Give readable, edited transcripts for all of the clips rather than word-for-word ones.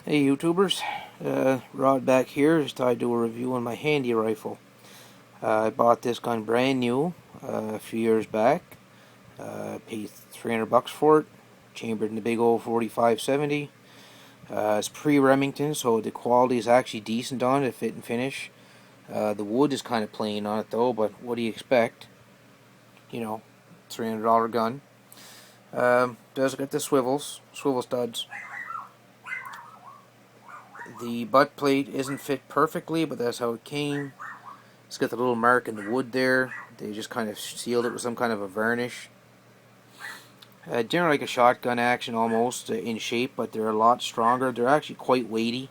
Hey YouTubers, Rod back here. Just thought I'd do a review on my Handi-Rifle. I bought this gun brand new a few years back. Paid $300 for it. Chambered in the big old 4570. It's pre-Remington, so the quality is actually decent on it, fit and finish. The wood is kind of plain on it though, but what do you expect? You know, $300 gun. Does get the swivel studs. The butt plate isn't fit perfectly, but that's how it came. It's got the little mark in the wood there. They just kind of sealed it with some kind of a varnish. Generally like a shotgun action almost in shape, but they're a lot stronger. They're actually quite weighty.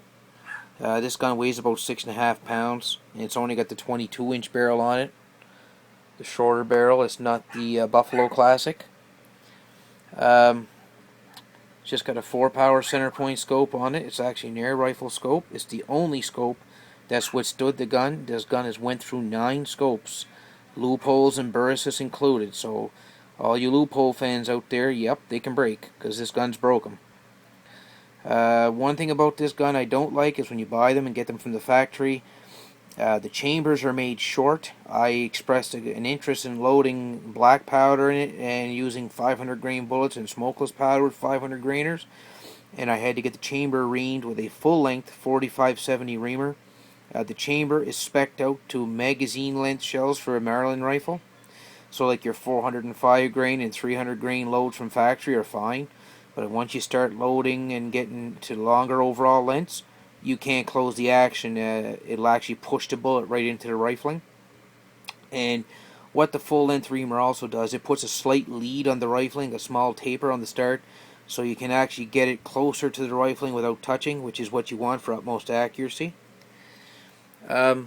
This gun weighs about 6.5 pounds, and it's only got the 22-inch barrel on it. The shorter barrel. It's not the Buffalo Classic. Just got a 4-power center point scope on it. It's actually an air rifle scope. It's the only scope that's withstood the gun. This gun has went through 9 scopes, loopholes and burrises included. So all you loophole fans out there, yep, they can break, because this gun's broken. One thing about this gun I don't like is when you buy them and get them from the factory, the chambers are made short. I expressed an interest in loading black powder in it and using 500 grain bullets and smokeless powder with 500 grainers, and I had to get the chamber reamed with a full length 4570 reamer. The chamber is spec'd out to magazine length shells for a Maryland rifle, so like your 405 grain and 300 grain loads from factory are fine, but once you start loading and getting to longer overall lengths, you can't close the action. It'll actually push the bullet right into the rifling. And what the full length reamer also does, it puts a slight lead on the rifling, a small taper on the start, so you can actually get it closer to the rifling without touching, which is what you want for utmost accuracy. The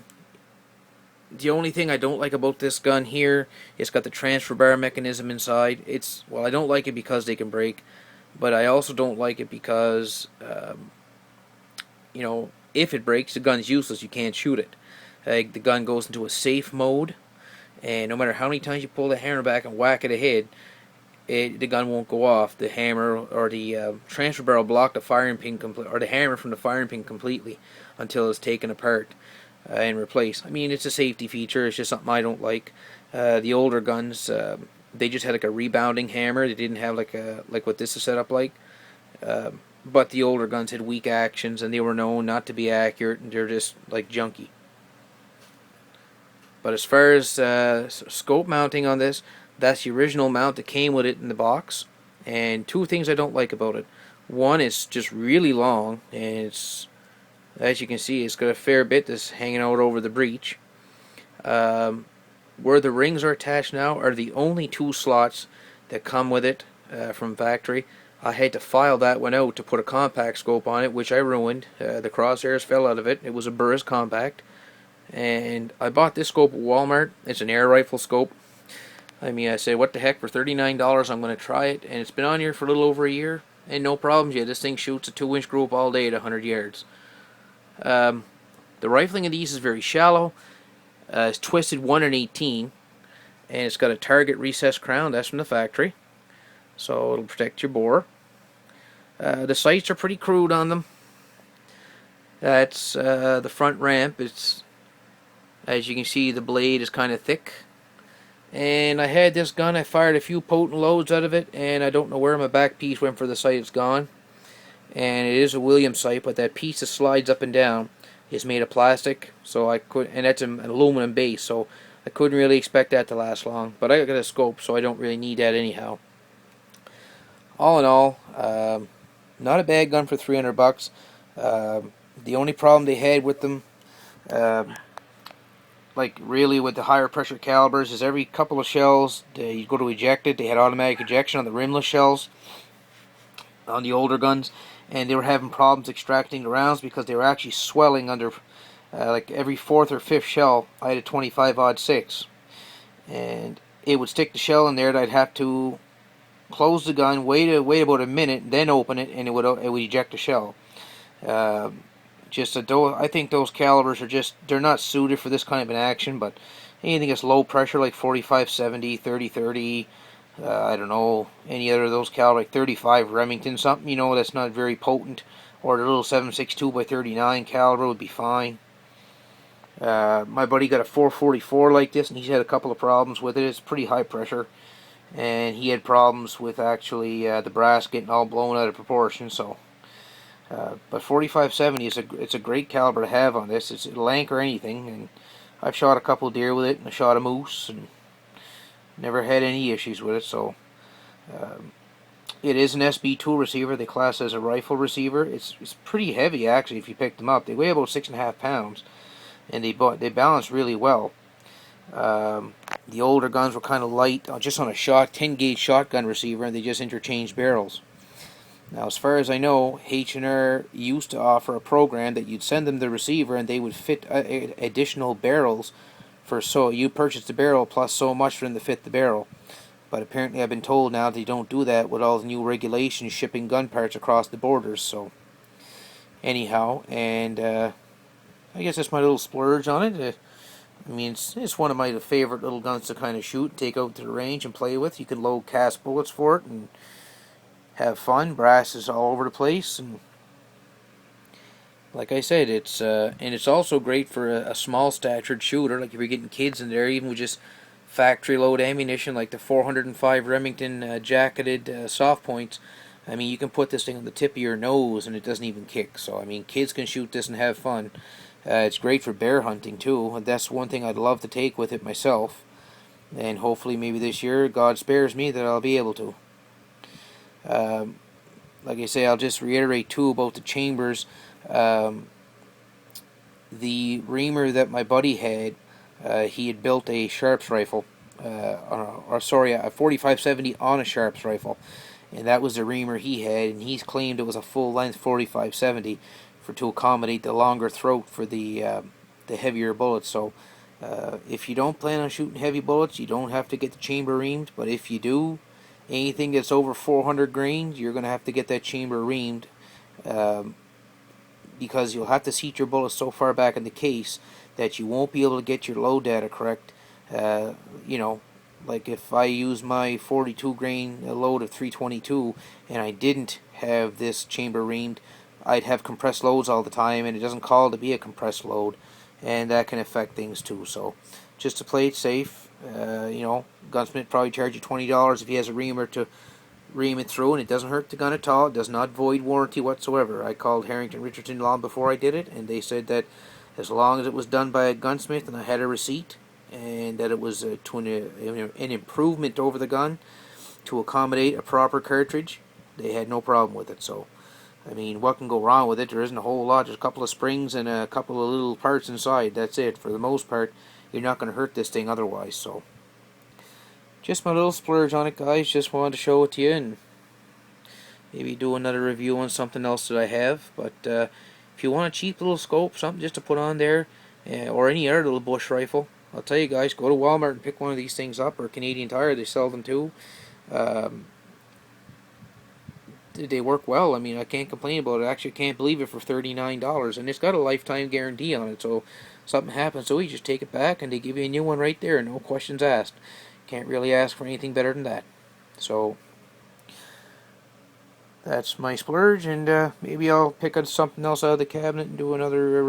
only thing I don't like about this gun here, it's got the transfer bar mechanism inside. I don't like it because they can break, but I also don't like it because if it breaks, the gun's useless. You can't shoot it. The gun goes into a safe mode, and no matter how many times you pull the hammer back and whack it ahead, the gun won't go off. The hammer or the transfer barrel block the firing pin or the hammer from the firing pin completely until it's taken apart and replaced. I mean, it's a safety feature. It's just something I don't like. The older guns, they just had like a rebounding hammer. They didn't have like what this is set up like. But the older guns had weak actions, and they were known not to be accurate, and they're just like junky. But as far as scope mounting on this, that's the original mount that came with it in the box. And 2 things I don't like about it. One, it's just really long, and it's, as you can see, it's got a fair bit that's hanging out over the breech. Where the rings are attached now are the only 2 slots that come with it from factory. I had to file that one out to put a compact scope on it, which I ruined. The crosshairs fell out of it. It was a Burris compact. And I bought this scope at Walmart. It's an air rifle scope. I mean, I said, what the heck, for $39 I'm going to try it. And it's been on here for a little over a year. And no problems yet. This thing shoots a 2-inch group all day at 100 yards. The rifling of these is very shallow. It's twisted 1 in 18. And it's got a target recessed crown. That's from the factory, so it'll protect your bore. The sights are pretty crude on them. That's the front ramp. It's, as you can see, the blade is kind of thick. And I had this gun, I fired a few potent loads out of it, and I don't know where my back piece went for the sight. It's gone. And it is a Williams sight, but that piece that slides up and down is made of plastic, so and that's an aluminum base, so I couldn't really expect that to last long. But I got a scope, so I don't really need that anyhow. All in all, not a bad gun for $300. The only problem they had with them, like really with the higher pressure calibers, is every couple of shells you go to eject it, they had automatic ejection on the rimless shells on the older guns, and they were having problems extracting the rounds because they were actually swelling under like every 4th or 5th shell. I had a 25-06, and it would stick the shell in there, and I'd have to close the gun, wait about a minute, then open it, and it would eject the shell. I think those calibers are they're not suited for this kind of an action. But anything that's low pressure like 45-70, 30-30, I don't know, any other of those caliber, like 35 Remington, something, you know, that's not very potent, or the little 7.62 by 39 caliber would be fine. My buddy got a 444 like this, and he's had a couple of problems with it. It's pretty high pressure, and he had problems with actually the brass getting all blown out of proportion. So, but 4570 it's a great caliber to have on this. It'll anchor anything, and I've shot a couple of deer with it, and I shot a moose, and never had any issues with it. So, it is an SB2 receiver. They class as a rifle receiver. It's pretty heavy actually if you pick them up. They weigh about 6.5 pounds, and they balance really well. The older guns were kind of light, just on a 10 gauge shotgun receiver, and they just interchanged barrels. Now, as far as I know, H&R used to offer a program that you'd send them the receiver, and they would fit additional barrels so you purchase the barrel plus so much for them to fit the barrel. But apparently, I've been told now they don't do that with all the new regulations shipping gun parts across the borders. So, anyhow, and I guess that's my little splurge on it. I mean, it's one of my favorite little guns to kind of shoot, take out to the range and play with. You can load cast bullets for it and have fun. Brass is all over the place, and like I said, it's also great for a small statured shooter. Like if you're getting kids in there, even with just factory load ammunition like the 405 Remington jacketed soft points. I mean, you can put this thing on the tip of your nose and it doesn't even kick. So I mean, kids can shoot this and have fun. It's great for bear hunting too, and that's one thing I'd love to take with it myself. And hopefully, maybe this year, God spares me, that I'll be able to. Like I say, I'll just reiterate too about the chambers. The reamer that my buddy had, he had built a Sharps rifle, a 4570 on a Sharps rifle, and that was the reamer he had, and he's claimed it was a full-length 4570 to accommodate the longer throat for the heavier bullets. So if you don't plan on shooting heavy bullets, you don't have to get the chamber reamed, but if you do, anything that's over 400 grains, you're going to have to get that chamber reamed, because you'll have to seat your bullets so far back in the case that you won't be able to get your load data correct. You know, like if I use my 42 grain load of 322 and I didn't have this chamber reamed, I'd have compressed loads all the time, and it doesn't call to be a compressed load, and that can affect things too. So just to play it safe, you know, gunsmith probably charge you $20 if he has a reamer to ream it through, and it doesn't hurt the gun at all. It does not void warranty whatsoever. I called Harrington Richardson long before I did it, and they said that as long as it was done by a gunsmith and I had a receipt, and that it was to an improvement over the gun to accommodate a proper cartridge, they had no problem with it. So I mean, what can go wrong with it? There isn't a whole lot. There's a couple of springs and a couple of little parts inside. That's it. For the most part, you're not going to hurt this thing otherwise. So, just my little splurge on it, guys. Just wanted to show it to you, and maybe do another review on something else that I have. But if you want a cheap little scope, something just to put on there, or any other little bush rifle, I'll tell you guys, go to Walmart and pick one of these things up, or Canadian Tire. They sell them too. They work well. I mean, I can't complain about it. I actually can't believe it for $39, and it's got a lifetime guarantee on it. So if something happens, so you just take it back, and they give you a new one right there, no questions asked. Can't really ask for anything better than that. So that's my splurge, and maybe I'll pick up something else out of the cabinet and do another